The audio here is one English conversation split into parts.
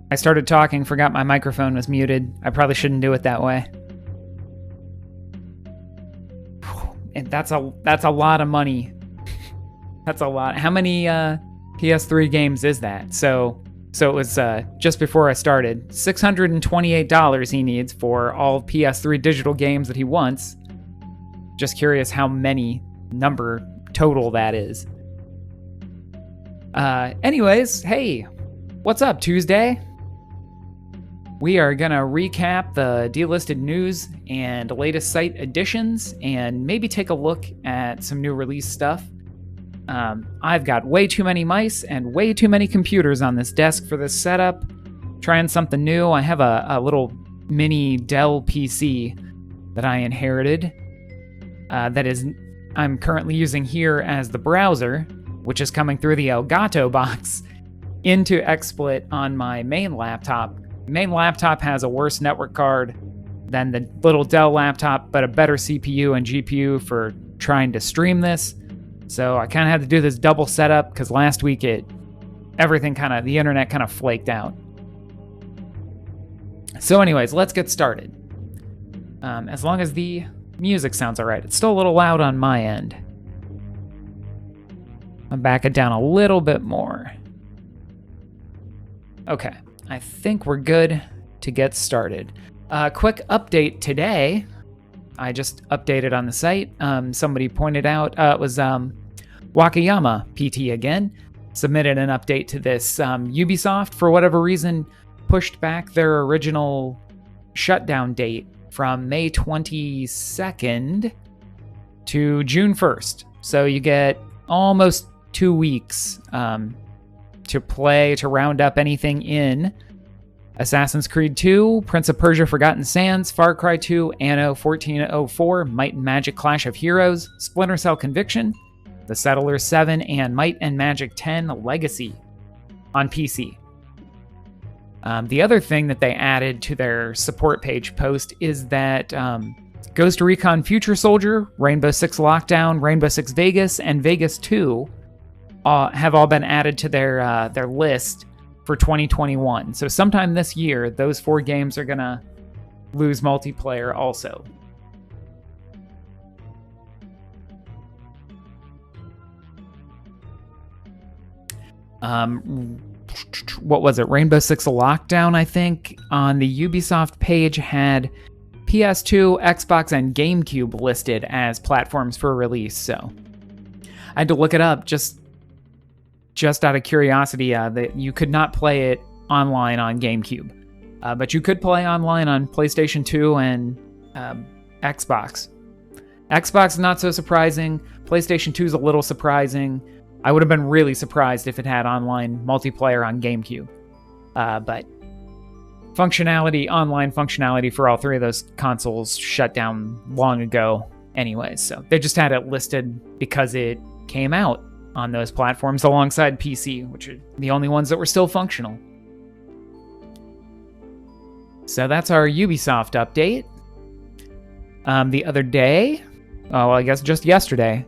I started talking, forgot my microphone was muted. I probably shouldn't do it that way. And that's a lot of money. That's a lot. How many PS3 games is that? So it was just before I started. $628 he needs for all PS3 digital games that he wants. Just curious how many number total that is. Anyways, hey, what's up, Tuesday? We are going to recap the delisted news and latest site additions and maybe take a look at some new release stuff. I've got way too many mice and way too many computers on this desk for this setup. Trying something new. I have a little mini Dell PC that I inherited I'm currently using here as the browser, which is coming through the Elgato box into XSplit on my main laptop. Main laptop has a worse network card than the little Dell laptop, but a better CPU and GPU for trying to stream this. So I kind of had to do this double setup because last week the internet kind of flaked out. So anyways, let's get started. As long as the music sounds all right. It's still a little loud on my end. I'll back it down a little bit more. Okay, I think we're good to get started. Quick update today. I just updated on the site. Somebody pointed out it was Wakayama PT again. Submitted an update to this. Ubisoft, for whatever reason, pushed back their original shutdown date from May 22nd to June 1st. So you get almost 2 weeks to round up anything in Assassin's Creed 2, Prince of Persia Forgotten Sands, Far Cry 2, Anno 1404, Might and Magic Clash of Heroes, Splinter Cell Conviction, The Settlers 7, and Might and Magic 10 Legacy on PC. The other thing that they added to their support page post is that Ghost Recon Future Soldier, Rainbow Six Lockdown, Rainbow Six Vegas, and Vegas 2 have all been added to their list for 2021. So sometime this year, those 4 games are going to lose multiplayer also. What was it? Rainbow Six Lockdown, I think, on the Ubisoft page had PS2, Xbox, and GameCube listed as platforms for release. So I had to look it up just out of curiosity. That you could not play it online on GameCube, but you could play online on PlayStation 2 and Xbox. Xbox, not so surprising. PlayStation 2 is a little surprising. I would have been really surprised if it had online multiplayer on GameCube. But online functionality for all 3 of those consoles shut down long ago anyways. So they just had it listed because it came out on those platforms alongside PC, which are the only ones that were still functional. So that's our Ubisoft update. The other day, I guess just yesterday,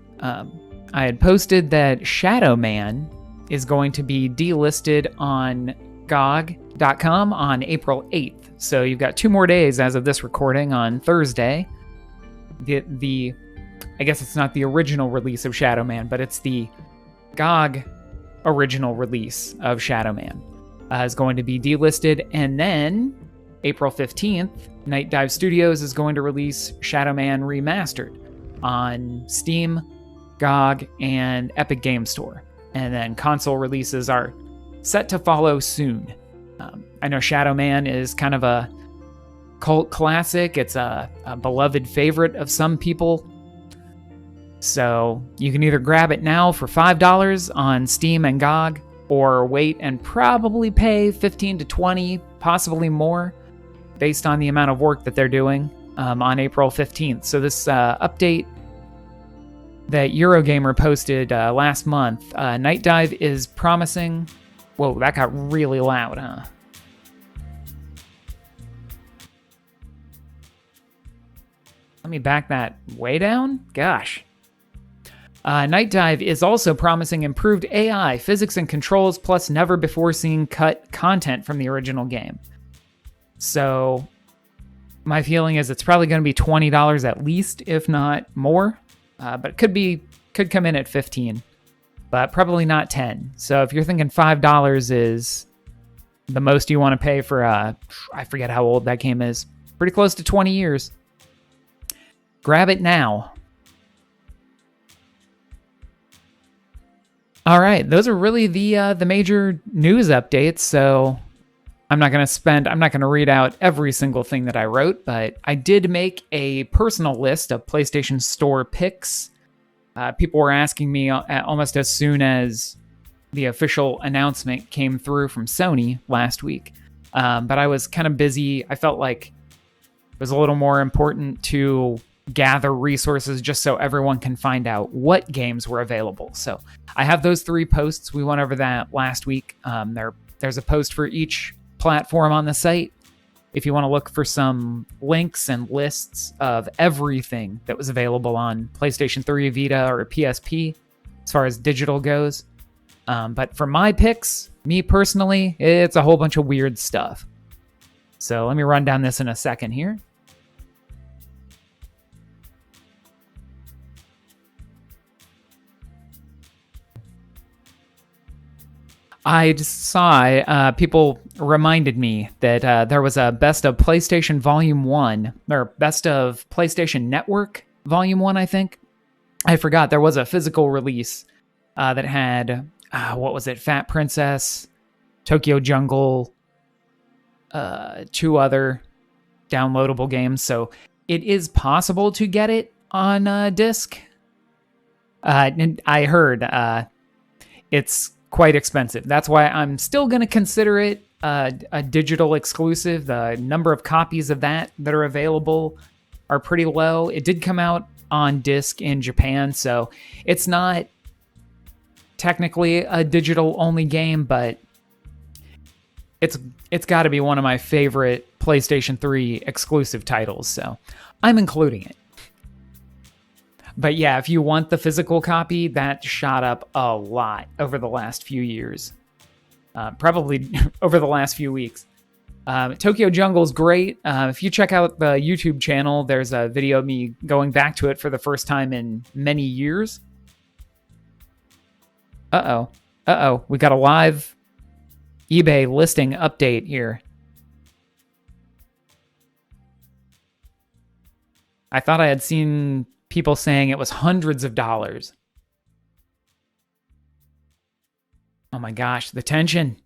I had posted that Shadow Man is going to be delisted on GOG.com on April 8th. So you've got 2 more days as of this recording on Thursday. I guess it's not the original release of Shadow Man, but it's the GOG original release of Shadow Man is going to be delisted. And then April 15th, Night Dive Studios is going to release Shadow Man Remastered on Steam, GOG, and Epic Games Store. And then console releases are set to follow soon. I know Shadow Man is kind of a cult classic. It's a beloved favorite of some people. So you can either grab it now for $5 on Steam and GOG, or wait and probably pay $15 to $20, possibly more, based on the amount of work that they're doing on April 15th. So this update that Eurogamer posted last month, Night Dive is promising... Whoa, that got really loud, huh? Let me back that way down? Gosh. Night Dive is also promising improved AI, physics, and controls, plus never-before-seen cut content from the original game. So my feeling is it's probably going to be $20 at least, if not more. But it could come in at $15, but probably not $10. So if you're thinking $5 is the most you want to pay for I forget how old that game is. Pretty close to 20 years. Grab it now. All right, those are really the major news updates. So I'm not going to read out every single thing that I wrote, but I did make a personal list of PlayStation Store picks. People were asking me almost as soon as the official announcement came through from Sony last week. But I was kind of busy. I felt like it was a little more important to gather resources just so everyone can find out what games were available. So I have those 3 posts. We went over that last week. There's a post for each platform on the site. If you want to look for some links and lists of everything that was available on PlayStation 3, Vita, or PSP as far as digital goes. But for my picks, me personally, it's a whole bunch of weird stuff. So let me run down this in a second here. I just saw people reminded me that there was a Best of PlayStation Volume 1, or Best of PlayStation Network Volume 1, I think. I forgot. There was a physical release that had, what was it, Fat Princess, Tokyo Jungle, 2 other downloadable games. So it is possible to get it on disc. And I heard it's quite expensive. That's why I'm still going to consider it a digital exclusive. The number of copies of that are available are pretty low. It did come out on disc in Japan, so it's not technically a digital only game, but it's got to be one of my favorite PlayStation 3 exclusive titles, so I'm including it. But yeah, if you want the physical copy, that shot up a lot over the last few years. Probably over the last few weeks. Tokyo Jungle's great. If you check out the YouTube channel, there's a video of me going back to it for the first time in many years. Uh-oh. We got a live eBay listing update here. I thought I had seen people saying it was hundreds of dollars. Oh my gosh, the tension.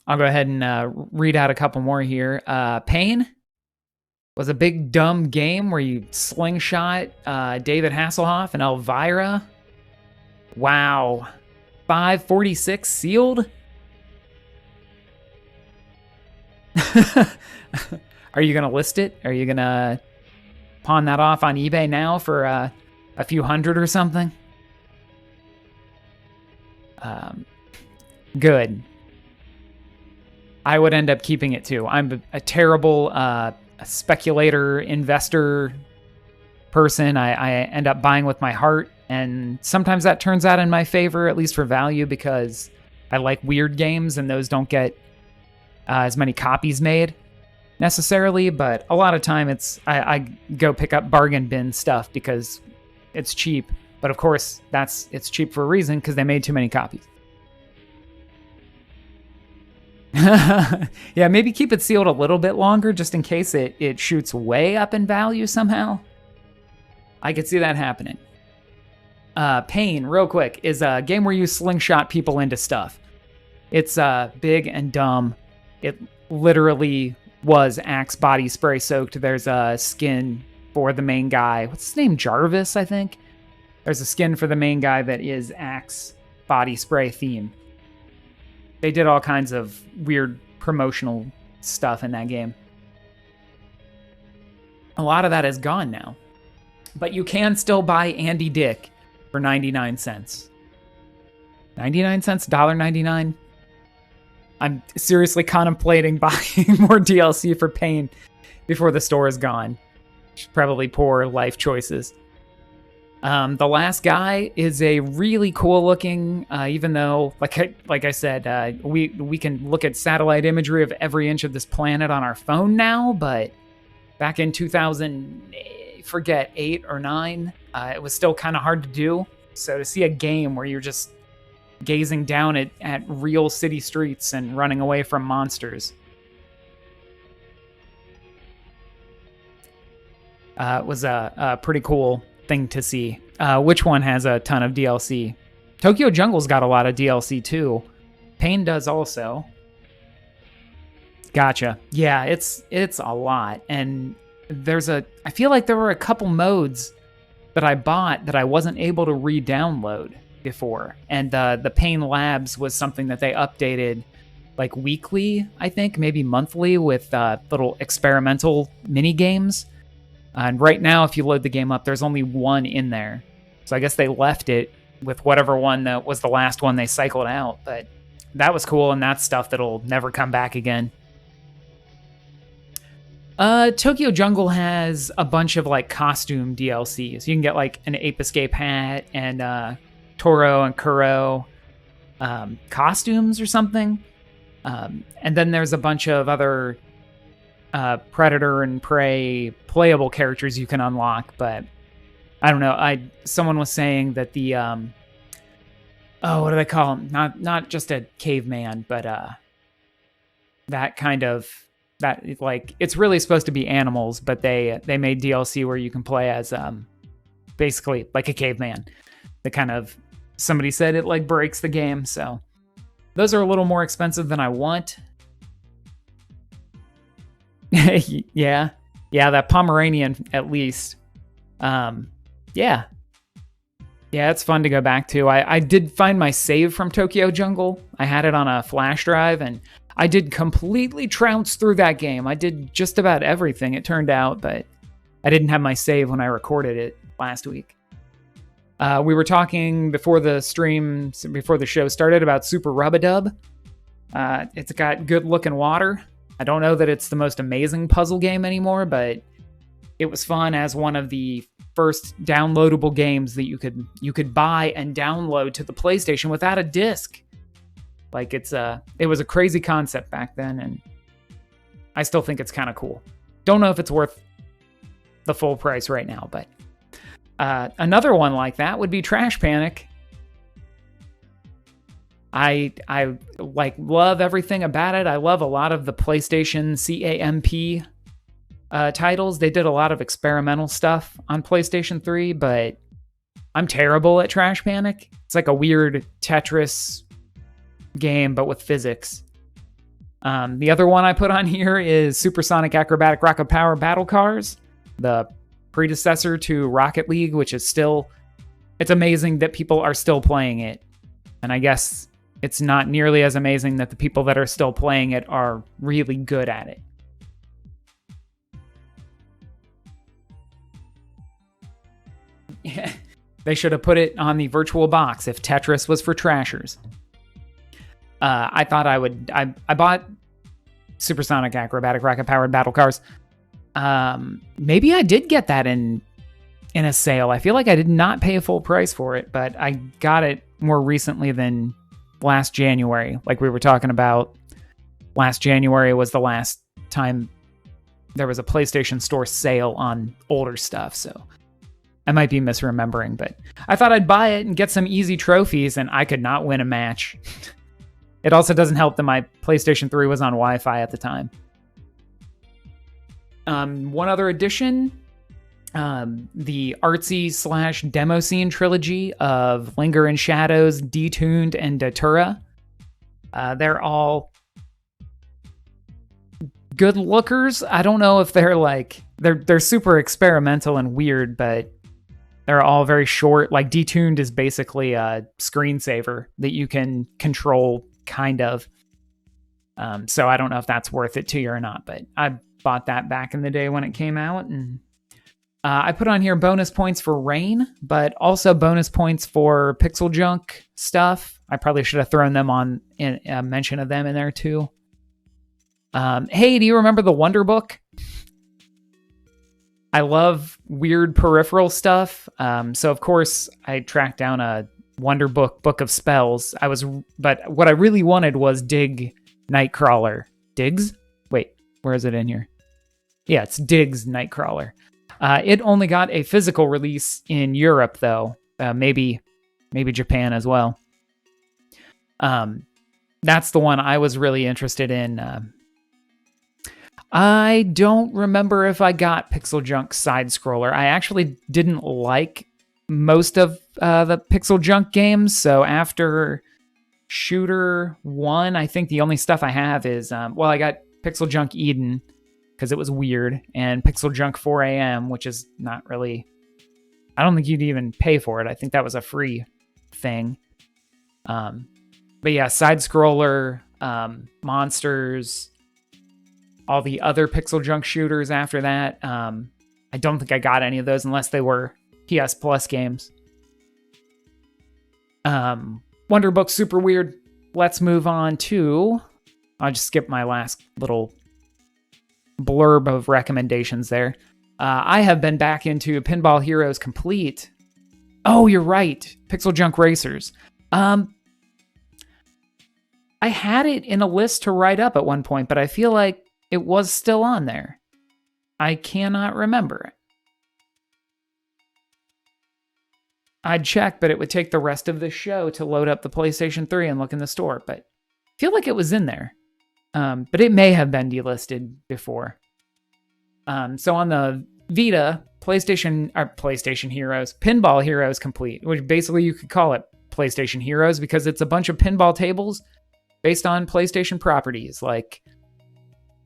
I'll go ahead and read out a couple more here. Pain was a big dumb game where you slingshot David Hasselhoff and Elvira. Wow. $5.46 sealed? Are you going to list it? Are you going to pawn that off on eBay now for a few hundred or something? Good. I would end up keeping it too. I'm a terrible speculator, investor person. I end up buying with my heart, and sometimes that turns out in my favor, at least for value, because I like weird games and those don't get as many copies made necessarily, but a lot of time I go pick up bargain bin stuff because it's cheap. But of course, it's cheap for a reason, because they made too many copies. Yeah, maybe keep it sealed a little bit longer just in case it shoots way up in value somehow. I could see that happening. Pain, real quick, is a game where you slingshot people into stuff. It's big and dumb. It literally was Axe body spray soaked. There's a skin for the main guy. What's his name? Jarvis, I think. There's a skin for the main guy that is Axe body spray theme. They did all kinds of weird promotional stuff in that game. A lot of that is gone now. But you can still buy Andy Dick for 99 cents. 99 cents? $1.99? I'm seriously contemplating buying more DLC for Pain before the store is gone. Probably poor life choices. The Last Guy is a really cool looking, even though, like I said, we can look at satellite imagery of every inch of this planet on our phone now, but back in 2000, forget 8 or 9, it was still kind of hard to do. So to see a game where you're just gazing down at real city streets and running away from monsters was a pretty cool thing to see. Which one has a ton of DLC? Tokyo Jungle's got a lot of DLC too. Pain does also. Gotcha. Yeah, it's a lot. And I feel like there were a couple modes that I bought that I wasn't able to re-download before. And the Pain Labs was something that they updated like weekly, I think, maybe monthly, with little experimental mini games. And right now, if you load the game up, there's only one in there. So I guess they left it with whatever one that was the last one they cycled out. But that was cool, and that's stuff that'll never come back again. Tokyo Jungle has a bunch of like costume DLCs. You can get like an Ape Escape hat and Toro and Kuro costumes or something. And then there's a bunch of other Predator and Prey playable characters you can unlock, but I don't know. Someone was saying that the what do they call him? Not just a caveman, but that kind of that, like, it's really supposed to be animals, but they made DLC where you can play as basically like a caveman. The kind of, somebody said it like breaks the game, so those are a little more expensive than I want. yeah, that Pomeranian at least. Yeah, it's fun to go back to. I did find my save from Tokyo Jungle. I had it on a flash drive, and I did completely trounce through that game. I did just about everything, it turned out, but I didn't have my save when I recorded it last week. We were talking before the show started, about Super Rub-a-Dub. It's got good looking water. I don't know that it's the most amazing puzzle game anymore, but it was fun as one of the first downloadable games that you could buy and download to the PlayStation without a disc. Like, it was a crazy concept back then, and I still think it's kind of cool. Don't know if it's worth the full price right now, but another one like that would be Trash Panic. I like love everything about it. I love a lot of the PlayStation CAMP titles. They did a lot of experimental stuff on PlayStation 3, but I'm terrible at Trash Panic. It's like a weird Tetris game, but with physics. The other one I put on here is Supersonic Acrobatic Rocket Power Battle Cars, the predecessor to Rocket League, which is it's amazing that people are still playing it. And I guess it's not nearly as amazing that the people that are still playing it are really good at it. Yeah, they should have put it on the virtual box if Tetris was for trashers. I thought I bought Supersonic Acrobatic Rocket Powered Battle Cars. Maybe I did get that in a sale. I feel like I did not pay a full price for it, but I got it more recently than last January. Like we were talking about, last January was the last time there was a PlayStation Store sale on older stuff, so I might be misremembering, but I thought I'd buy it and get some easy trophies, and I could not win a match. It also doesn't help that my PlayStation 3 was on Wi-Fi at the time. One other addition, the artsy / demo scene trilogy of Linger in Shadows, Detuned, and Datura. They're all good lookers. I don't know if they're like, they're super experimental and weird, but they're all very short. Like Detuned is basically a screensaver that you can control, kind of. So I don't know if that's worth it to you or not, but I bought that back in the day when it came out. And I put on here bonus points for Rain, but also bonus points for Pixel Junk stuff. I probably should have thrown them on a mention of them in there too. Hey, do you remember the Wonder Book? I love weird peripheral stuff. So of course I tracked down a Wonder Book of Spells. But what I really wanted was Dig Nightcrawler. Diggs? Wait, where is it in here? Yeah, it's Diggs Nightcrawler. It only got a physical release in Europe, though. Maybe Japan as well. That's the one I was really interested in. I don't remember if I got Pixel Junk Side Scroller. I actually didn't like most of the Pixel Junk games, so after Shooter 1, I think the only stuff I have is, I got Pixel Junk Eden, because it was weird, and Pixel Junk 4AM, which is not really... I don't think you'd even pay for it. I think that was a free thing. But yeah, side-scroller, monsters, all the other Pixel Junk shooters after that. I don't think I got any of those unless they were PS Plus games. Wonder Book's super weird. Let's move on to... I'll just skip my last little blurb of recommendations there. I have been back into Pinball Heroes Complete. Oh, you're right. Pixel Junk Racers. I had it in a list to write up at one point, but I feel like it was still on there. I cannot remember. I'd check, but it would take the rest of the show to load up the PlayStation 3 and look in the store, but I feel like it was in there. But it may have been delisted before. So on the Vita, PlayStation Heroes, Pinball Heroes Complete, which basically you could call it PlayStation Heroes because it's a bunch of pinball tables based on PlayStation properties, like,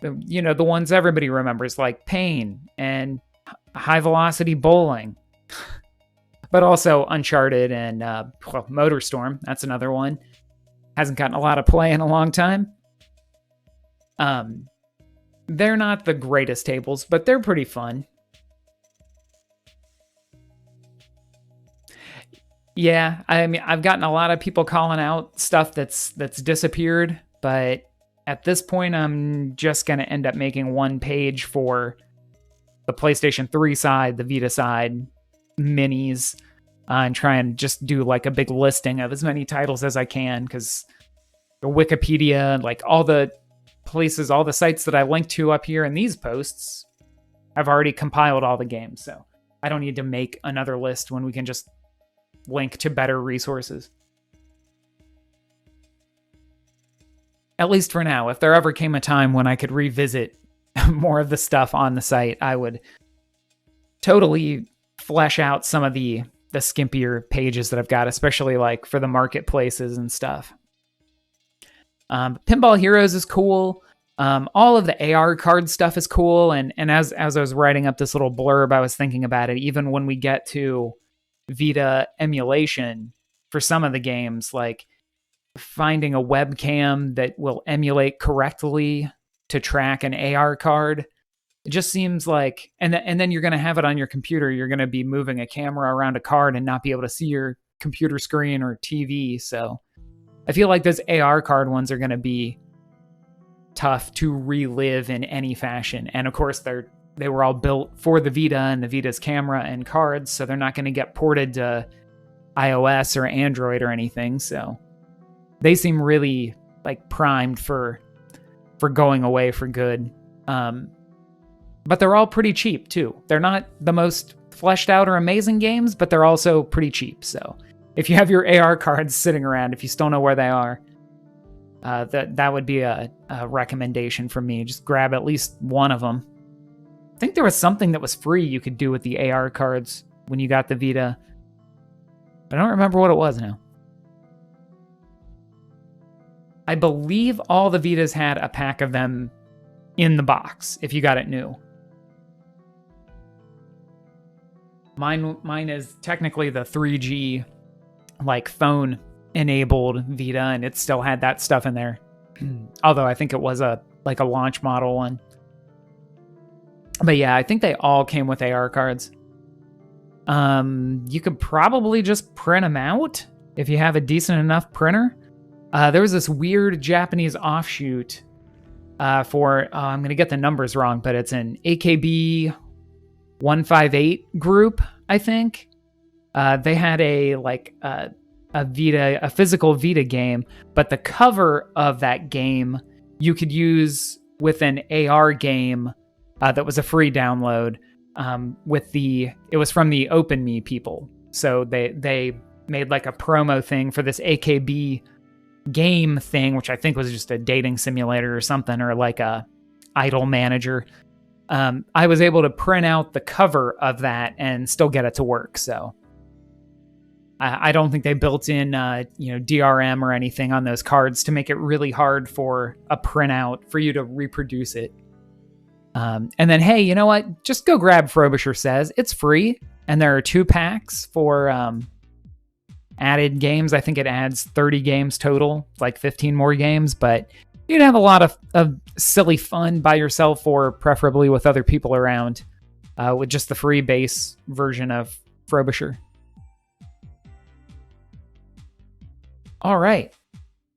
the ones everybody remembers, like Pain and High Velocity Bowling, but also Uncharted and MotorStorm. That's another one. Hasn't gotten a lot of play in a long time. They're not the greatest tables, but they're pretty fun. Yeah, I mean, I've gotten a lot of people calling out stuff that's disappeared, but at this point, I'm just going to end up making one page for the PlayStation 3 side, the Vita side, minis, and try and just do like a big listing of as many titles as I can, because the Wikipedia, like all the places, all the sites that I link to up here in these posts, I've already compiled all the games, so I don't need to make another list when we can just link to better resources. At least for now. If there ever came a time when I could revisit more of the stuff on the site, I would totally flesh out some of the skimpier pages that I've got, especially like for the marketplaces and stuff. Pinball Heroes is cool. All of the AR card stuff is cool. And as I was writing up this little blurb, I was thinking about it. Even when we get to Vita emulation for some of the games, like finding a webcam that will emulate correctly to track an AR card, it just seems like, and then you're going to have it on your computer. You're going to be moving a camera around a card and not be able to see your computer screen or TV. So I feel like those AR card ones are going to be tough to relive in any fashion. And of course, they were all built for the Vita and the Vita's camera and cards, so they're not going to get ported to iOS or Android or anything. So they seem really like primed for going away for good. But they're all pretty cheap too. They're not the most fleshed out or amazing games, but they're also pretty cheap. So if you have your AR cards sitting around, if you still know where they are, that would be a recommendation from me. Just grab at least one of them. I think there was something that was free you could do with the AR cards when you got the Vita. I don't remember what it was now. I believe all the Vitas had a pack of them in the box if you got it new. Mine is technically the 3G like phone enabled Vita, and it still had that stuff in there. Although I think it was a launch model one. But yeah, I think they all came with AR cards. You could probably just print them out if you have a decent enough printer. There was this weird Japanese offshoot for, I'm going to get the numbers wrong, but it's an AKB 158 group, I think. They had a physical Vita game, but the cover of that game you could use with an AR game that was a free download. It was from the OpenMe people, so they made like a promo thing for this AKB game thing, which I think was just a dating simulator or something, or like a idol manager. I was able to print out the cover of that and still get it to work. So I don't think they built in, DRM or anything on those cards to make it really hard for a printout for you to reproduce it. And then, hey, you know what? Just go grab Frobisher Says. It's free, and there are 2 packs for added games. I think it adds 30 games total, like 15 more games, but you'd have a lot of silly fun by yourself or preferably with other people around with just the free base version of Frobisher. All right.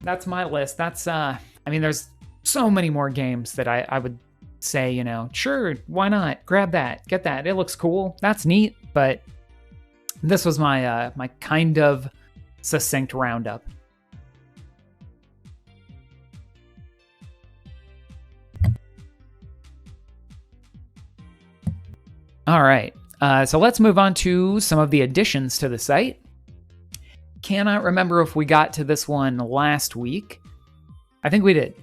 That's my list. There's so many more games that I would say, sure, why not? Grab that, get that. It looks cool. That's neat. But this was my my kind of succinct roundup. All right, so let's move on to some of the additions to the site. Cannot remember if we got to this one last week. I think we did.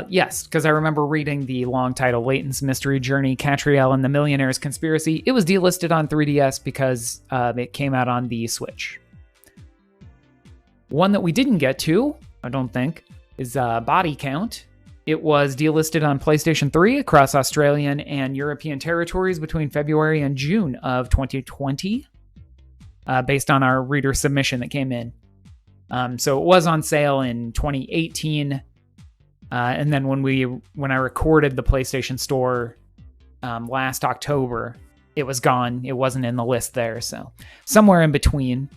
Yes, because I remember reading the long title, Layton's Mystery Journey, Catriel and the Millionaire's Conspiracy. It was delisted on 3DS because it came out on the Switch. One that we didn't get to, I don't think, is Body Count. It was delisted on PlayStation 3 across Australian and European territories between February and June of 2020, based on our reader submission that came in. So it was on sale in 2018, and then when I recorded the PlayStation Store last October, it was gone. It wasn't in the list there, so somewhere in between.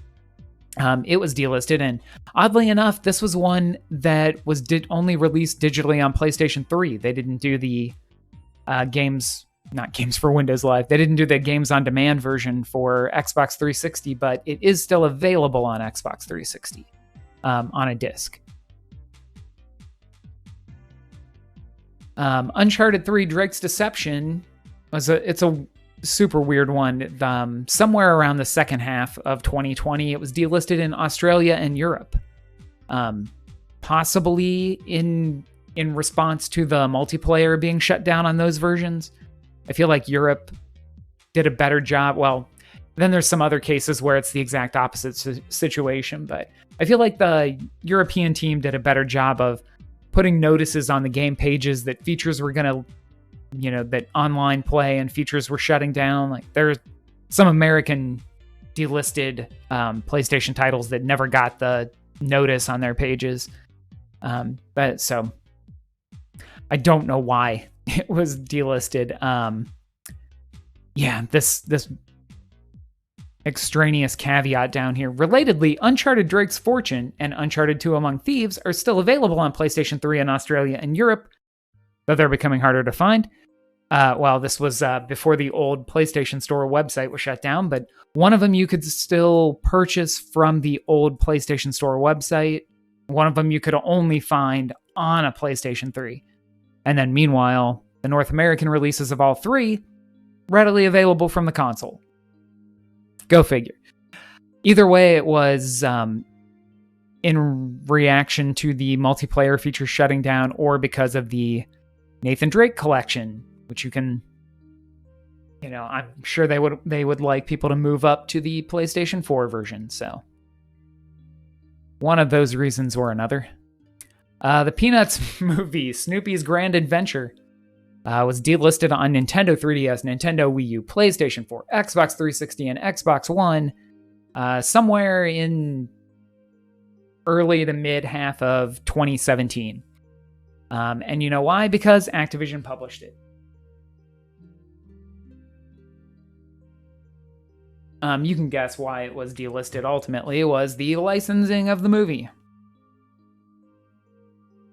It was delisted, and oddly enough, this was one that was only released digitally on PlayStation 3. They didn't do the not games for Windows Live. They didn't do the games on demand version for Xbox 360, but it is still available on Xbox 360 on a disc. Uncharted 3: Drake's Deception it's a super weird one. Somewhere around the second half of 2020, it was delisted in Australia and Europe, possibly in response to the multiplayer being shut down on those versions. I feel like Europe did a better job. Well, then there's some other cases where it's the exact opposite situation, but I feel like the European team did a better job of putting notices on the game pages that features were going to, that online play and features were shutting down. Like there's some American delisted PlayStation titles that never got the notice on their pages. But so I don't know why it was delisted. This extraneous caveat down here. Relatedly, Uncharted Drake's Fortune and Uncharted 2 Among Thieves are still available on PlayStation 3 in Australia and Europe, though they're becoming harder to find. This was before the old PlayStation Store website was shut down, but one of them you could still purchase from the old PlayStation Store website. One of them you could only find on a PlayStation 3. And then meanwhile, the North American releases of all three readily available from the console. Go figure. Either way, it was in reaction to the multiplayer feature shutting down or because of the Nathan Drake collection, which you can, I'm sure they would like people to move up to the PlayStation 4 version. So one of those reasons or another. The Peanuts movie, Snoopy's Grand Adventure, was delisted on Nintendo 3DS, Nintendo Wii U, PlayStation 4, Xbox 360, and Xbox One somewhere in early to mid half of 2017. And you know why? Because Activision published it. You can guess why it was delisted ultimately. It was the licensing of the movie.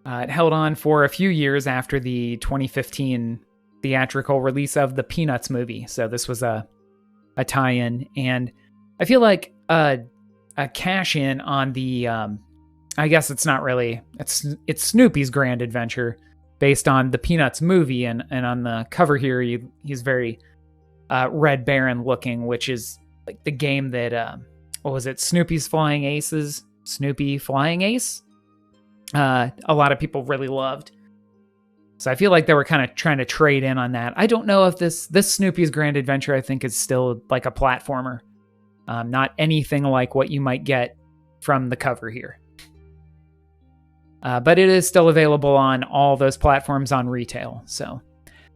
It held on for a few years after the 2015 theatrical release of the Peanuts movie. So this was a tie-in, and I feel like a cash-in on the I guess it's not really, it's Snoopy's Grand Adventure based on the Peanuts movie, and on the cover here he's very Red Baron looking, which is like the game that what was it, Snoopy's Flying Aces, Snoopy Flying Ace, a lot of people really loved. So I feel like they were kind of trying to trade in on that. I don't know if this Snoopy's Grand Adventure, I think, is still like a platformer. Not anything like what you might get from the cover here. But it is still available on all those platforms on retail. So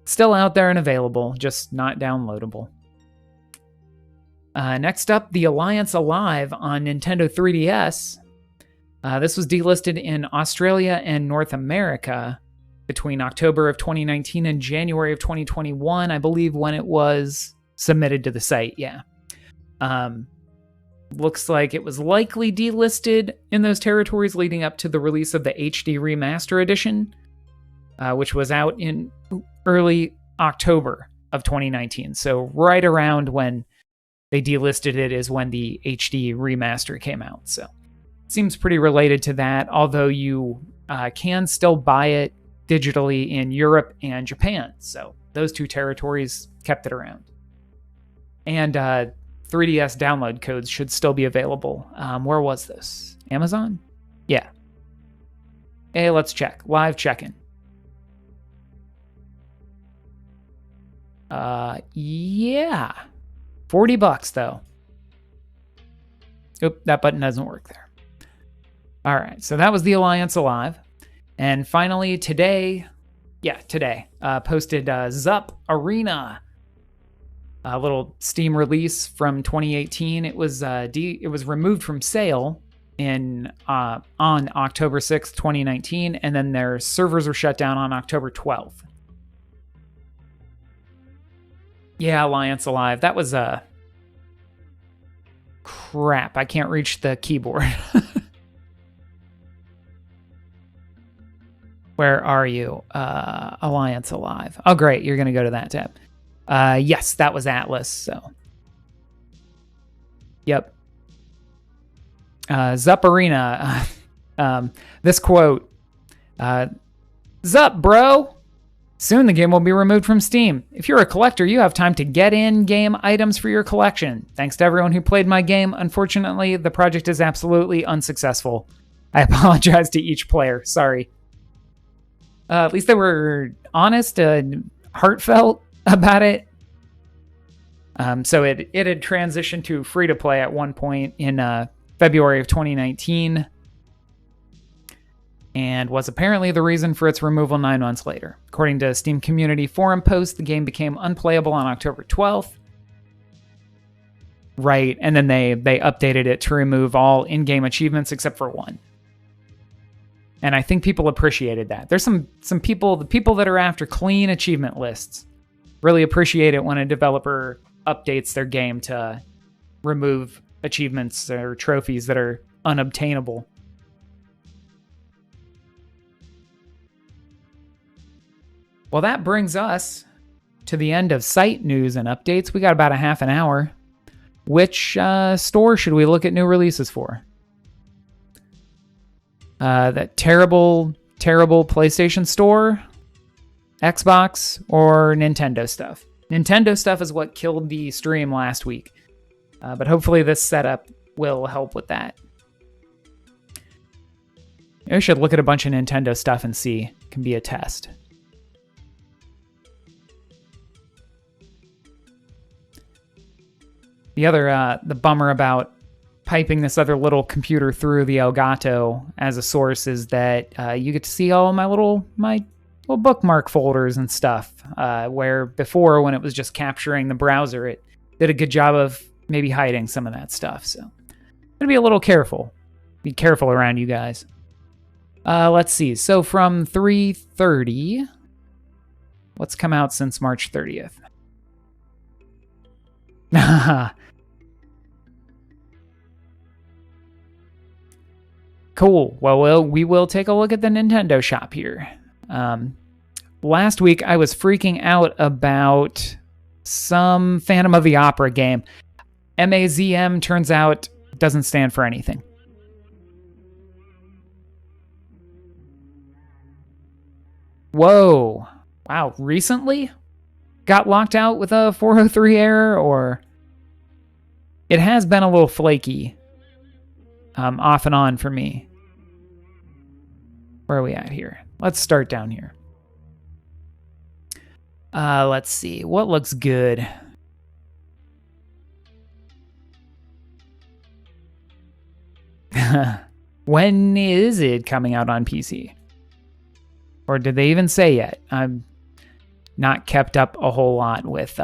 still out there and available, just not downloadable. Next up, The Alliance Alive on Nintendo 3DS. This was delisted in Australia and North America between October of 2019 and January of 2021, I believe, when it was submitted to the site. Yeah. Looks like it was likely delisted in those territories leading up to the release of the HD Remaster Edition, which was out in early October of 2019. So right around when they delisted it is when the HD Remaster came out. So it seems pretty related to that, although you can still buy it digitally in Europe and Japan. So those two territories kept it around. And 3DS download codes should still be available. Where was this? Amazon? Yeah. Hey, let's check. Live check-in. Yeah. $40 though. Oop, that button doesn't work there. All right, so that was The Alliance Alive. And finally, today, posted Zup Arena, a little Steam release from 2018. It was removed from sale on October 6th, 2019, and then their servers were shut down on October 12th. Yeah, Alliance Alive. That was crap. I can't reach the keyboard. Where are you? Alliance Alive. Oh, great. You're going to go to that tab. Yes, that was Atlas. So, yep. Zup Arena. This quote. Zup, bro. Soon the game will be removed from Steam. If you're a collector, you have time to get in-game items for your collection. Thanks to everyone who played my game. Unfortunately, the project is absolutely unsuccessful. I apologize to each player. Sorry. At least they were honest and heartfelt about it. So it had transitioned to free-to-play at one point in February of 2019, and was apparently the reason for its removal 9 months later. According to a Steam community forum post, the game became unplayable on October 12th. Right, and then they updated it to remove all in-game achievements except for one. And I think people appreciated that. There's some people, the people that are after clean achievement lists, really appreciate it when a developer updates their game to remove achievements or trophies that are unobtainable. Well, that brings us to the end of site news and updates. We got about a half an hour. Which store should we look at new releases for? That terrible PlayStation Store, Xbox, or Nintendo stuff. Nintendo stuff is what killed the stream last week. But hopefully this setup will help with that. I should look at a bunch of Nintendo stuff and see. It can be a test. The bummer about piping this other little computer through the Elgato as a source is that you get to see all my little bookmark folders and stuff, where before, when it was just capturing the browser, it did a good job of maybe hiding some of that stuff. So gotta be a little careful. Be careful around you guys. Let's see. So from 3:30, what's come out since March 30th? Cool. Well, we will take a look at the Nintendo shop here. last week I was freaking out about some Phantom of the Opera game. MAZM turns out doesn't stand for anything. Whoa. Wow, recently? Got locked out with a 403 error, or... It has been a little flaky. Off and on for me. Where are we at here? Let's start down here. Let's see. What looks good? When is it coming out on PC? Or did they even say yet? I'm not kept up a whole lot with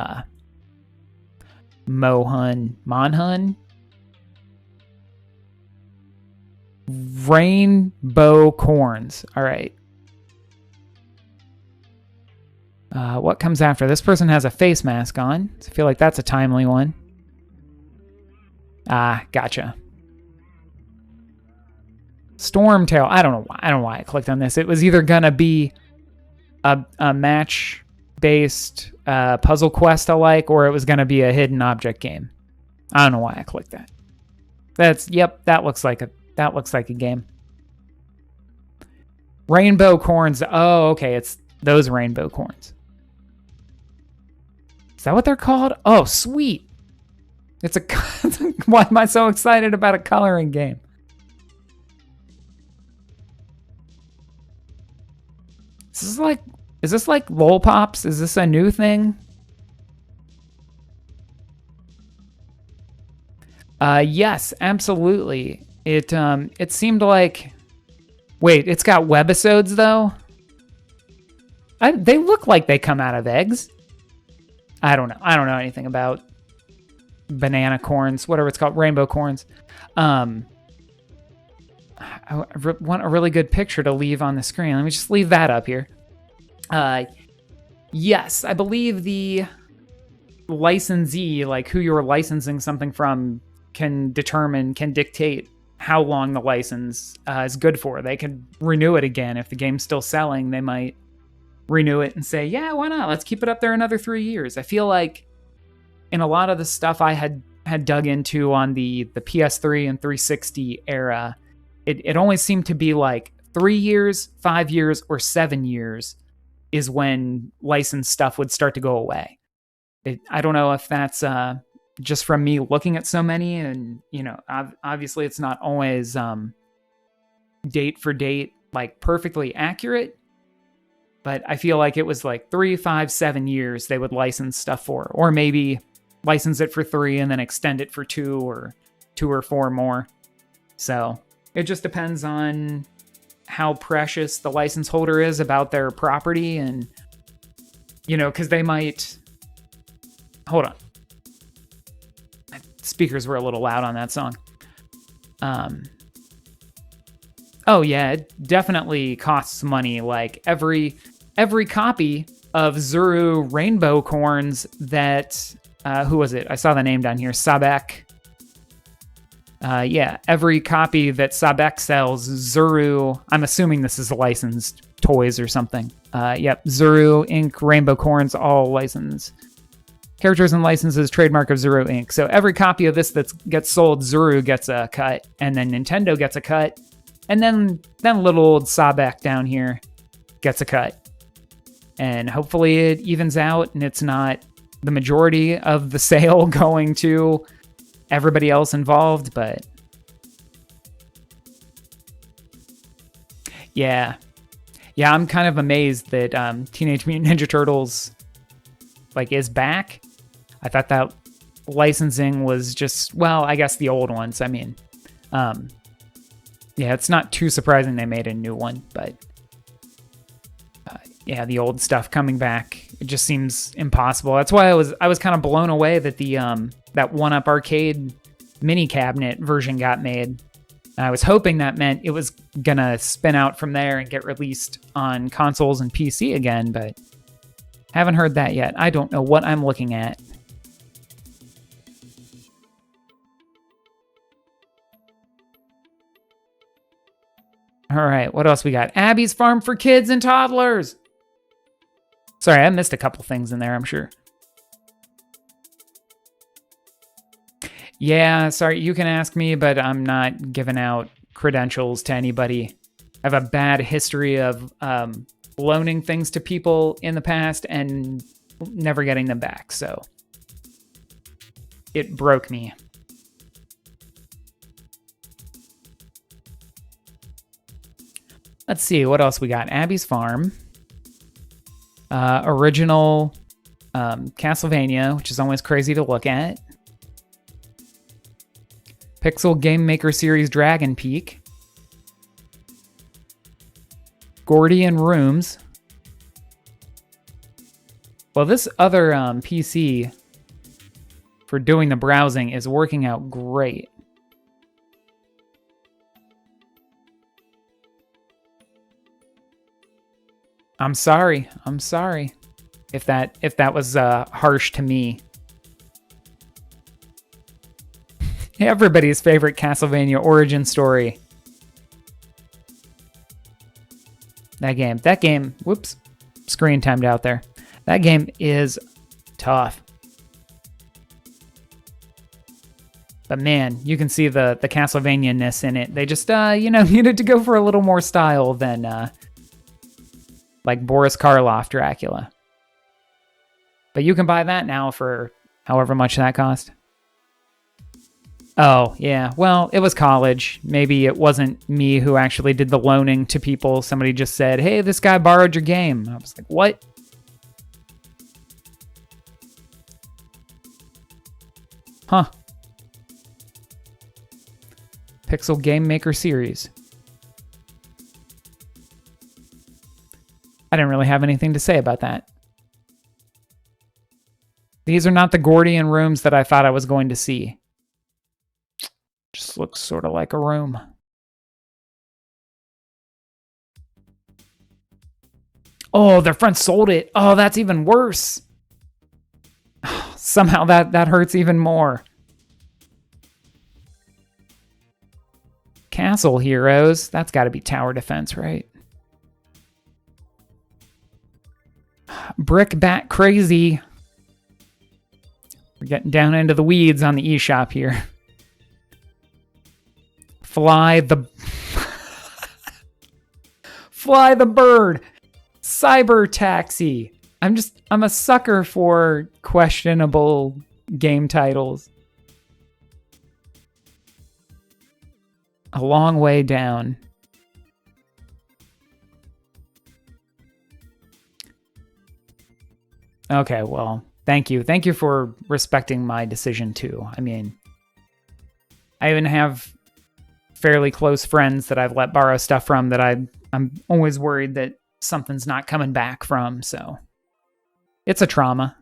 Monhun? Rainbow Corns. All right. What comes after? This person has a face mask on. So I feel like that's a timely one. Gotcha. Stormtail. I don't know why I clicked on this. It was either gonna be a match-based puzzle quest alike, or it was gonna be a hidden object game. I don't know why I clicked that. That looks like a game. Rainbow Corns. Oh, okay. It's those rainbow corns. Is that what they're called? Oh, sweet. It's a... Why am I so excited about a coloring game? Is this like Lolpops? Is this a new thing? Yes, absolutely. It seemed like... Wait, it's got webisodes though? They look like they come out of eggs. I don't know. I don't know anything about banana corns, whatever it's called, rainbow corns. I want a really good picture to leave on the screen. Let me just leave that up here. Yes, I believe the licensee, like who you're licensing something from, can dictate how long the license is good for. They could renew it again. If the game's still selling, they might renew it and say, yeah, why not? Let's keep it up there another 3 years. I feel like in a lot of the stuff I had dug into on the PS3 and 360 era, it only seemed to be like 3 years, 5 years, or 7 years is when licensed stuff would start to go away. I don't know if that's just from me looking at so many, and obviously it's not always date for date, like perfectly accurate, but I feel like it was like 3, 5, 7 years they would license stuff for, or maybe license it for 3 and then extend it for 2 or 4 more. So it just depends on how precious the license holder is about their property, and because they might... Hold on. My speakers were a little loud on that song. Oh yeah, it definitely costs money. Like every copy of Zuru Rainbow Corns that who was it? I saw the name down here. Sabek. Yeah, every copy that Sabek sells, Zuru, I'm assuming this is licensed toys or something. Yep, Zuru Inc. Rainbow Corns, all licensed. Characters and licenses, trademark of Zuru Inc. So every copy of this that gets sold, Zuru gets a cut, and then Nintendo gets a cut, and then little old Sabek down here gets a cut. And hopefully it evens out, and it's not the majority of the sale going to everybody else involved, but yeah, I'm kind of amazed that Teenage Mutant Ninja Turtles is back. I thought that licensing was just, well, I guess the old ones. I mean, yeah, it's not too surprising they made a new one, but yeah, the old stuff coming back, it just seems impossible. That's why I was kind of blown away that the that 1UP arcade mini cabinet version got made. And I was hoping that meant it was gonna spin out from there and get released on consoles and PC again, but haven't heard that yet. I don't know what I'm looking at. All right, what else we got? Abby's Farm for Kids and Toddlers. Sorry, I missed a couple things in there, I'm sure. Yeah, sorry, you can ask me, but I'm not giving out credentials to anybody. I have a bad history of loaning things to people in the past and never getting them back, so it broke me. Let's see, what else we got? Abby's Farm. Original Castlevania, which is always crazy to look at. Pixel Game Maker Series Dragon Peak. Gordian Rooms. Well, this other PC for doing the browsing is working out great. I'm sorry if that was harsh to me. Everybody's favorite Castlevania origin story. That game, whoops, screen timed out there. That game is tough. But man, you can see the Castlevania-ness in it. They just, needed to go for a little more style than, like Boris Karloff Dracula. But you can buy that now for however much that cost. Oh, yeah. Well, it was college. Maybe it wasn't me who actually did the loaning to people. Somebody just said, hey, this guy borrowed your game. I was like, what? Huh. Pixel Game Maker Series. I didn't really have anything to say about that. These are not the Gordian rooms that I thought I was going to see. Just looks sort of like a room. Oh, their friend sold it. Oh, that's even worse. Somehow that hurts even more. Castle Heroes. That's got to be tower defense, right? Brickbat Crazy. We're getting down into the weeds on the eShop here. Fly the Bird. Cyber Taxi. I'm a sucker for questionable game titles. A Long Way Down. Okay, well, thank you. Thank you for respecting my decision too. I mean, I even have fairly close friends that I've let borrow stuff from that I'm always worried that something's not coming back from, so it's a trauma.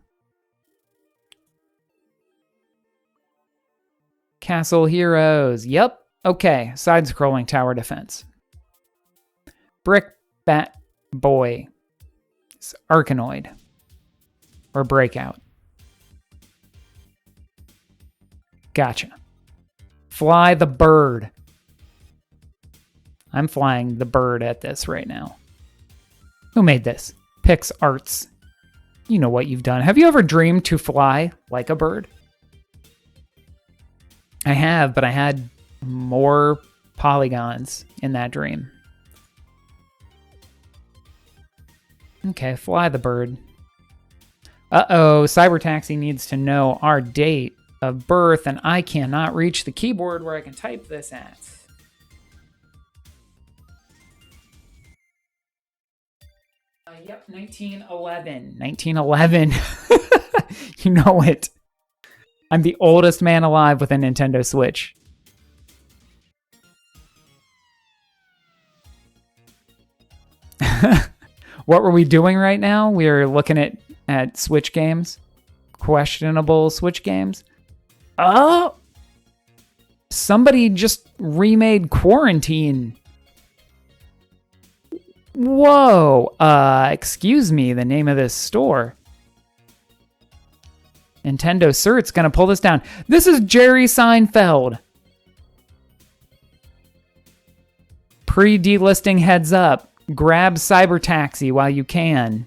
Castle Heroes. Yep. Okay. Side-scrolling tower defense. Brickbat Boy. It's Arkanoid. Or Breakout. Gotcha. Fly the Bird. I'm flying the bird at this right now. Who made this? Pix Arts. You know what you've done. Have you ever dreamed to fly like a bird? I have, but I had more polygons in that dream. Okay, Fly the Bird. Uh-oh, Cyber Taxi needs to know our date of birth, and I cannot reach the keyboard where I can type this at. Yep, 1911. 1911. You know it. I'm the oldest man alive with a Nintendo Switch. What were we doing right now? We are looking at Switch games. Questionable Switch games. Oh! Somebody just remade Quarantine. Whoa. Excuse me, the name of this store. Nintendo Cert's gonna pull this down. This is Jerry Seinfeld. Pre-delisting heads up. Grab Cyber Taxi while you can.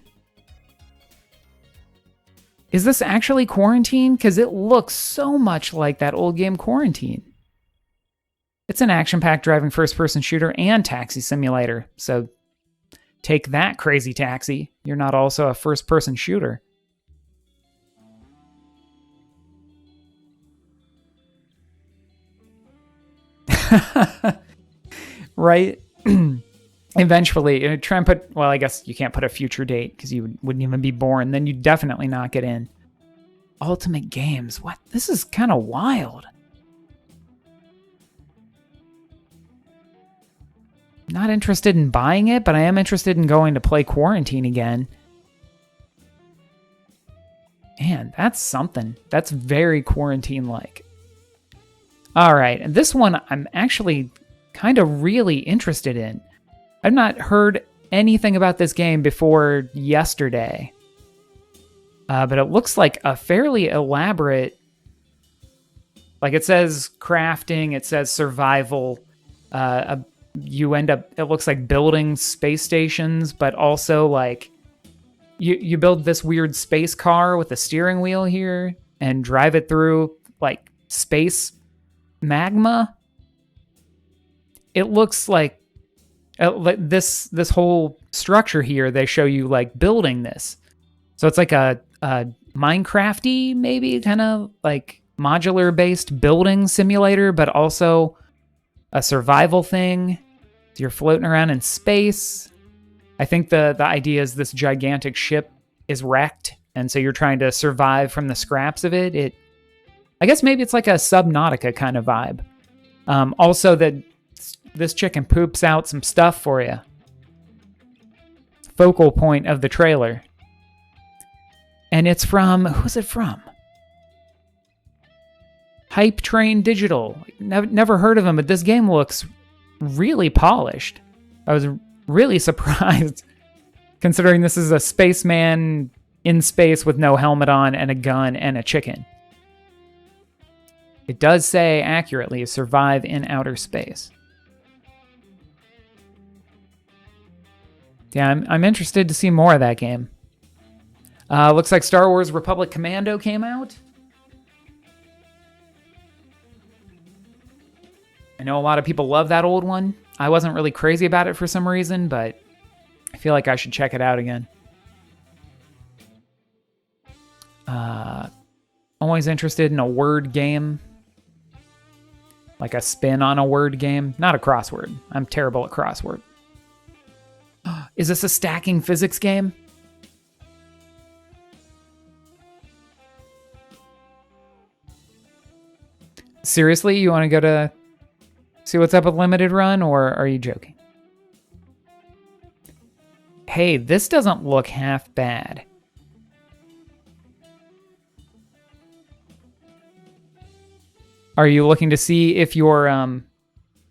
Is this actually Quarantine? Because it looks so much like that old game Quarantine. It's an action-packed driving first-person shooter and taxi simulator. So take that, Crazy Taxi. You're not also a first-person shooter. Right? Eventually, try and put... Well, I guess you can't put a future date because you wouldn't even be born. Then you'd definitely not get in. Ultimate Games. What? This is kind of wild. Not interested in buying it, but I am interested in going to play Quarantine again. Man, that's something. That's very Quarantine-like. All right, and this one I'm actually kind of really interested in. I've not heard anything about this game before yesterday. But it looks like a fairly elaborate... Like, it says crafting, it says survival. You end up... It looks like building space stations, but also, like... You build this weird space car with a steering wheel here and drive it through, like, space magma. It looks like this whole structure here, they show you, like, building this. So it's like a Minecraft-y, maybe, kind of, like, modular-based building simulator, but also a survival thing. So you're floating around in space. I think the idea is this gigantic ship is wrecked, and so you're trying to survive from the scraps of it. I guess maybe it's like a Subnautica kind of vibe. Also, that this chicken poops out some stuff for you. Focal point of the trailer. And it's from... Who's it from? Hype Train Digital. Never heard of them, but this game looks really polished. I was really surprised, considering this is a spaceman in space with no helmet on and a gun and a chicken. It does say accurately, survive in outer space. Yeah, I'm interested to see more of that game. Looks like Star Wars Republic Commando came out. I know a lot of people love that old one. I wasn't really crazy about it for some reason, but I feel like I should check it out again. Always interested in a word game. Like a spin on a word game. Not a crossword. I'm terrible at crossword. Is this a stacking physics game? Seriously, you want to go to see what's up with Limited Run, or are you joking? Hey, this doesn't look half bad. Are you looking to see if your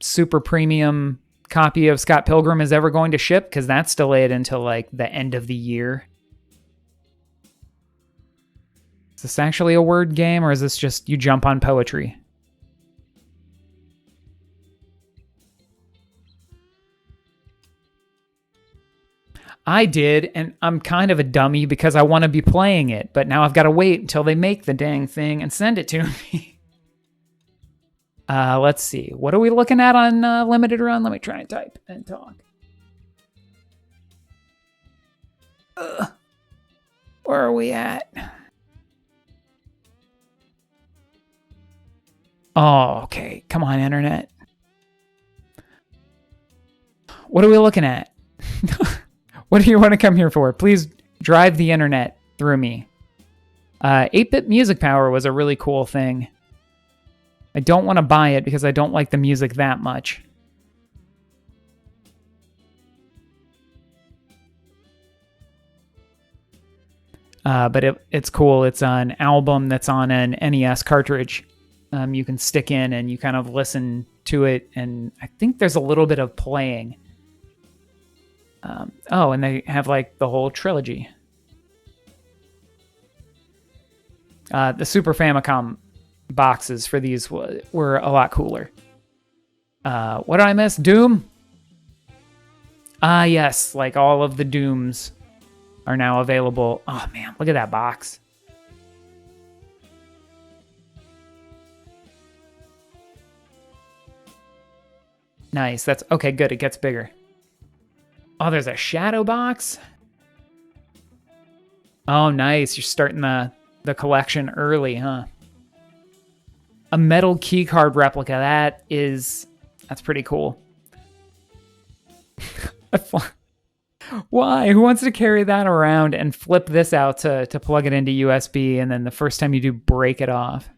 super premium copy of Scott Pilgrim is ever going to ship? Because that's delayed until, like, the end of the year. Is this actually a word game, or is this just you jump on poetry? I did, and I'm kind of a dummy because I want to be playing it, but now I've got to wait until they make the dang thing and send it to me. Let's see. What are we looking at on Limited Run? Let me try and type and talk. Where are we at? Oh, okay. Come on, internet. What are we looking at? What do you want to come here for? Please drive the internet through me. 8-bit music power was a really cool thing. I don't want to buy it because I don't like the music that much. But it's cool. It's an album that's on an NES cartridge. You can stick in and you kind of listen to it, and I think there's a little bit of playing. And they have, like, the whole trilogy. The Super Famicom boxes for these were a lot cooler. What did I miss? Doom? Yes, like all of the Dooms are now available. Oh man, look at that box. Nice. That's okay. Good. It gets bigger. Oh, there's a shadow box. Oh, nice. You're starting the collection early, huh? A metal keycard replica. That's pretty cool. Why? Who wants to carry that around and flip this out to plug it into USB and then the first time you do, break it off?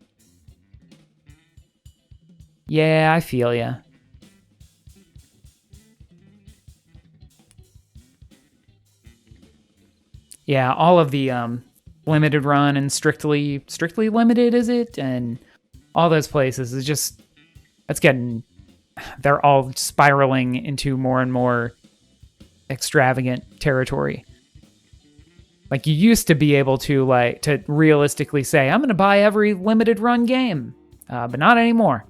Yeah, I feel ya. Yeah, all of the limited run and strictly limited, is it? And all those places is just, they're all spiraling into more and more extravagant territory. Like, you used to be able to realistically say, I'm going to buy every limited run game, but not anymore.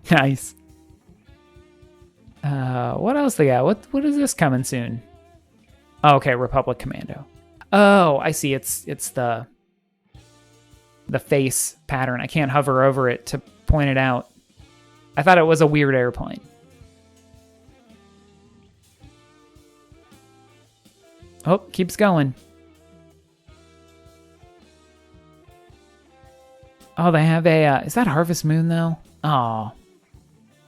Nice. What else they got? What is this coming soon? Oh, okay, Republic Commando. Oh, I see. It's the face pattern. I can't hover over it to point it out. I thought it was a weird airplane. Oh, keeps going. Oh, they have a... is that Harvest Moon, though? Oh.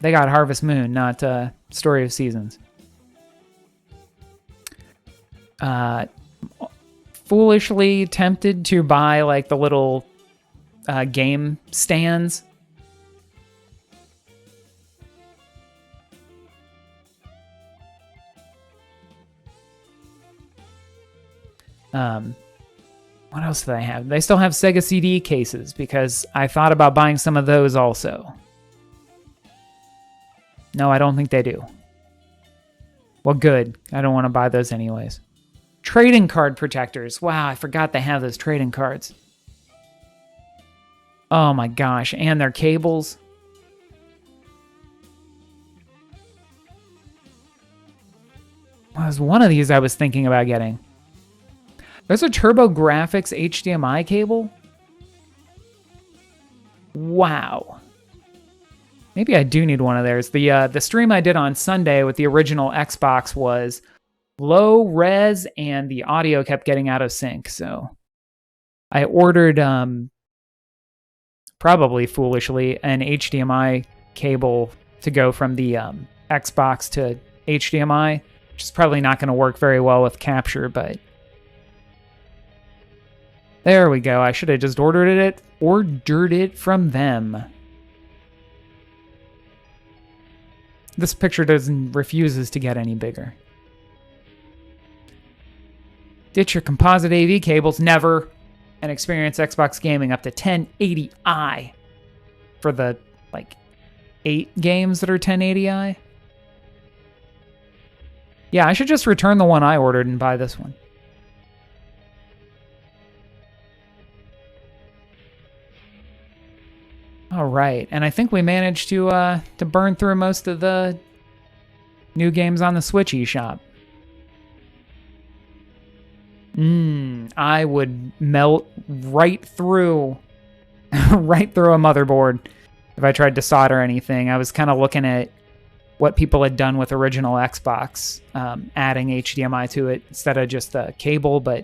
They got Harvest Moon, not Story of Seasons. Foolishly tempted to buy, like, the little game stands. What else do they have? They still have Sega CD cases, because I thought about buying some of those also. No, I don't think they do. Well, good. I don't want to buy those anyways. Trading card protectors. Wow, I forgot they have those trading cards. Oh my gosh, and their cables. Well, there's one of these I was thinking about getting. There's a TurboGrafx HDMI cable. Wow. Maybe I do need one of theirs. The stream I did on Sunday with the original Xbox was low res and the audio kept getting out of sync. So I ordered, probably foolishly, an HDMI cable to go from the Xbox to HDMI, which is probably not going to work very well with capture, but there we go. I should have just ordered it from them. This picture refuses to get any bigger. Ditch your composite AV cables, never, and experience Xbox gaming up to 1080i for the, 8 games that are 1080i. Yeah, I should just return the one I ordered and buy this one. All right, and I think we managed to burn through most of the new games on the Switch eShop. I would melt right through a motherboard if I tried to solder anything. I was kind of looking at what people had done with original Xbox, adding HDMI to it instead of just a cable, but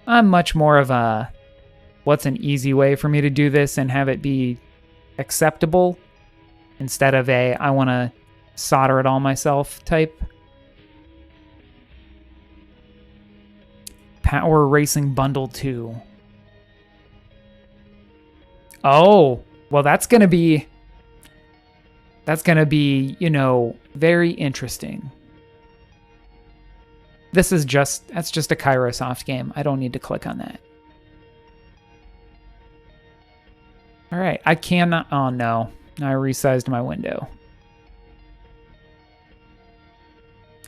I'm much more of a, what's an easy way for me to do this and have it be acceptable instead of a I want to solder it all myself type. Power Racing Bundle 2. Oh, well that's going to be, very interesting. That's just a Kairosoft game. I don't need to click on that. All right, I cannot... Oh, no. I resized my window.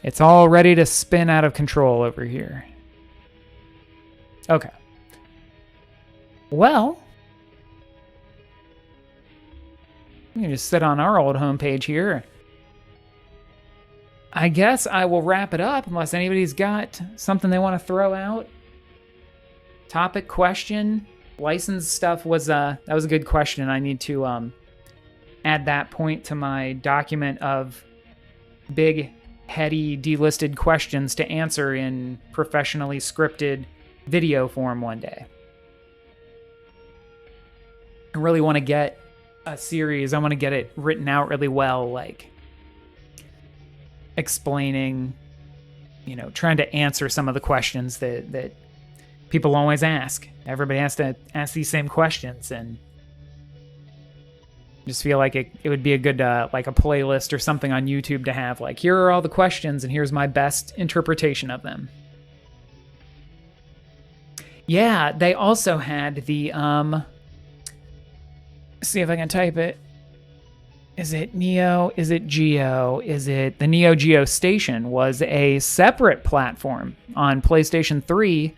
It's all ready to spin out of control over here. Okay. Well, we can just sit on our old homepage here. I guess I will wrap it up unless anybody's got something they want to throw out. Topic, question... License stuff was that was a good question. I need to add that point to my document of big, heady, delisted questions to answer in professionally scripted video form one day. I really want to get a series. I want to get it written out really well, like explaining, trying to answer some of the questions that people always ask. Everybody has to ask these same questions, and just feel like it would be a good, like a playlist or something on YouTube to have, like, here are all the questions and here's my best interpretation of them. Yeah, they also had the, see if I can type it. Is it Neo? Is it Geo? Is it the Neo Geo Station was a separate platform on PlayStation 3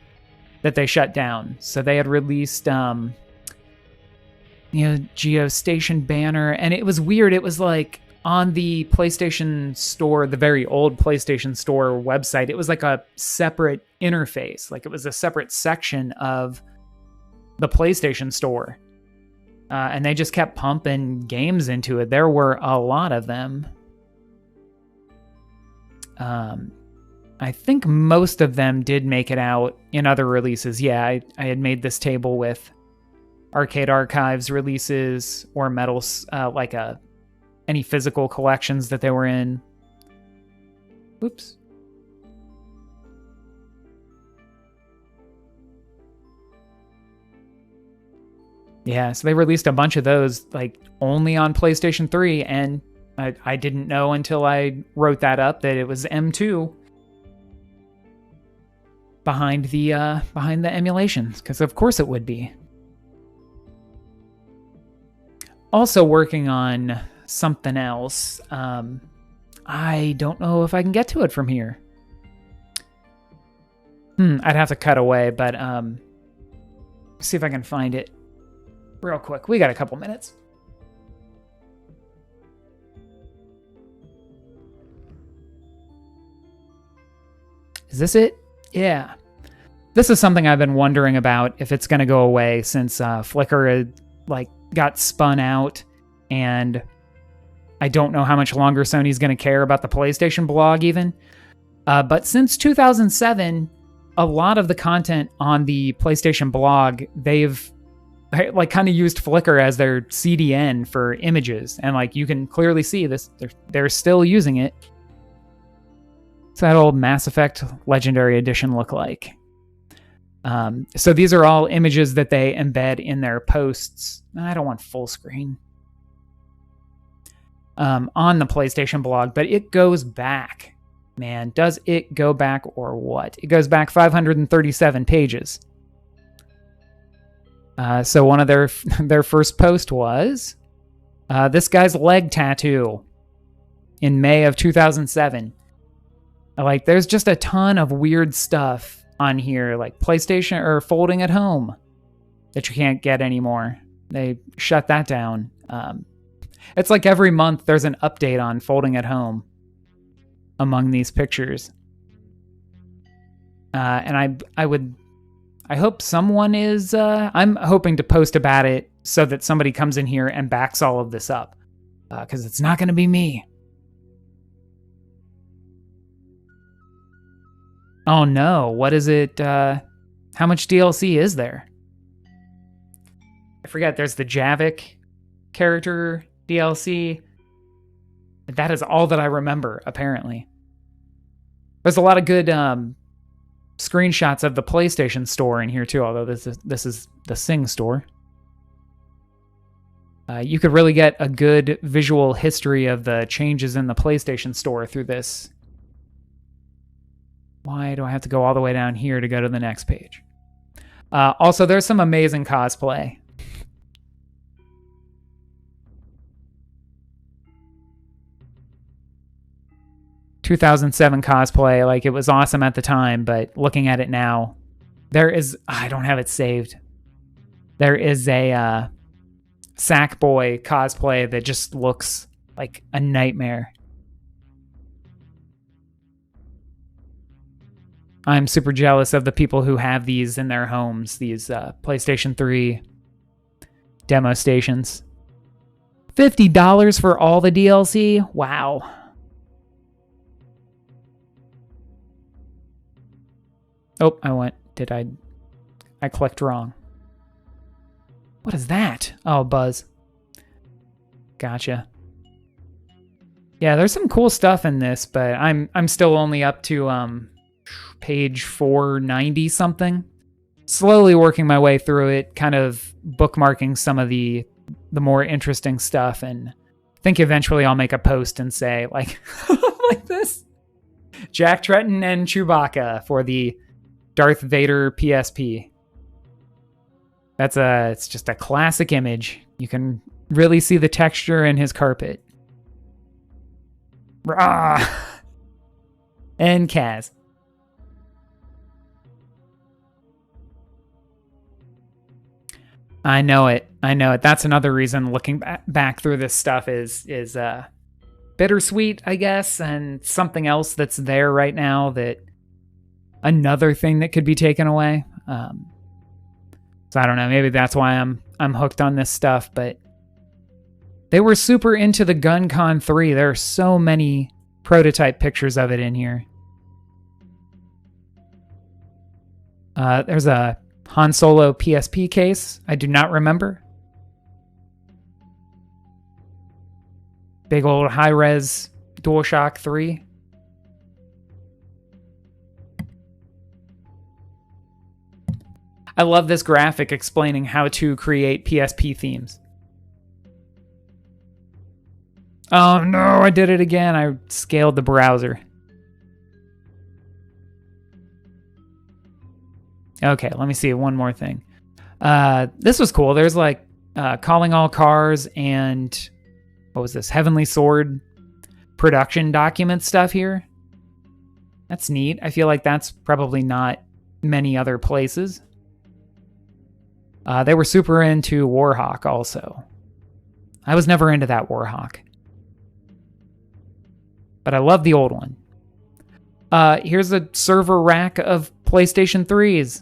that they shut down. So they had released Neo Geo Station banner, and it was weird. It was like on the PlayStation Store, the very old PlayStation Store website, it was like a separate interface. Like it was a separate section of the PlayStation Store. And they just kept pumping games into it. There were a lot of them. I think most of them did make it out in other releases. Yeah, I had made this table with Arcade Archives releases or medals, any physical collections that they were in. Oops. Yeah, so they released a bunch of those, like, only on PlayStation 3, and I didn't know until I wrote that up that it was M2 behind the emulations, because of course it would be. Also working on something else. I don't know if I can get to it from here. I'd have to cut away, but see if I can find it real quick. We got a couple minutes. Is this it? Yeah. This is something I've been wondering about if it's going to go away since Flickr had, got spun out, and I don't know how much longer Sony's going to care about the PlayStation blog even. But since 2007, a lot of the content on the PlayStation blog, they've kind of used Flickr as their CDN for images, and you can clearly see this. They're still using it. What's that old Mass Effect Legendary Edition look like? So these are all images that they embed in their posts. I don't want full screen on the PlayStation blog, but it goes back. Man, does it go back or what? It goes back 537 pages. So one of their first post was this guy's leg tattoo in May of 2007. There's just a ton of weird stuff on here, like PlayStation or Folding at Home, that you can't get anymore. They shut that down. It's like every month there's an update on Folding at Home among these pictures. And I hope someone is, I'm hoping to post about it so that somebody comes in here and backs all of this up. Because it's not going to be me. Oh no, what is it? How much DLC is there? I forget, there's the Javik character DLC. That is all that I remember, apparently. There's a lot of good screenshots of the PlayStation Store in here too, although this is the Sing Store. You could really get a good visual history of the changes in the PlayStation Store through this. Why do I have to go all the way down here to go to the next page? Also, there's some amazing cosplay. ...2007 cosplay, it was awesome at the time, but looking at it now, there is... I don't have it saved. There is a Sackboy cosplay that just looks like a nightmare. I'm super jealous of the people who have these in their homes, these PlayStation 3 demo stations. $50 for all the DLC? Wow. Oh, I clicked wrong. What is that? Oh, Buzz. Gotcha. Yeah, there's some cool stuff in this, but I'm still only up to page 490 something. Slowly working my way through it, kind of bookmarking some of the more interesting stuff, and I think eventually I'll make a post and say like like this. Jack Tretton and Chewbacca for the Darth Vader PSP. It's just a classic image. You can really see the texture in his carpet. Rah! And Kaz. I know it. That's another reason looking back through this stuff is bittersweet, I guess, and something else that's there right now that another thing that could be taken away. So I don't know. Maybe that's why I'm hooked on this stuff. But they were super into the GunCon 3. There are so many prototype pictures of it in here. There's a Han Solo PSP case. I do not remember. Big old high-res DualShock 3. I love this graphic explaining how to create PSP themes. Oh no, I did it again. I scaled the browser. Okay, let me see one more thing. This was cool. There's like Calling All Cars and what was this? Heavenly Sword production document stuff here. That's neat. I feel like that's probably not many other places. They were super into Warhawk also. I was never into that Warhawk. But I love the old one. Here's a server rack of PlayStation 3s,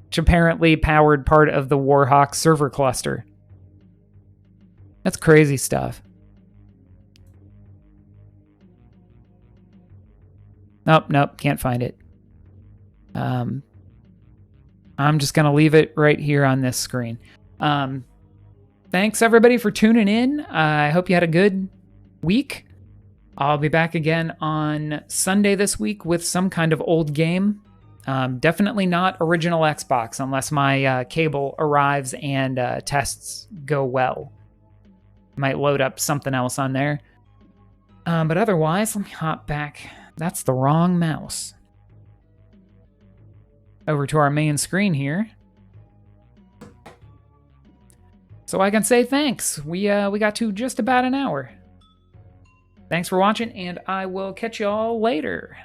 which apparently powered part of the Warhawk server cluster. That's crazy stuff. Nope, can't find it. I'm just going to leave it right here on this screen. Thanks, everybody, for tuning in. I hope you had a good week. I'll be back again on Sunday this week with some kind of old game. Definitely not original Xbox, unless my cable arrives and tests go well. Might load up something else on there. But otherwise, let me hop back. That's the wrong mouse. Over to our main screen here. So I can say thanks. We got to just about an hour. Thanks for watching, and I will catch y'all later.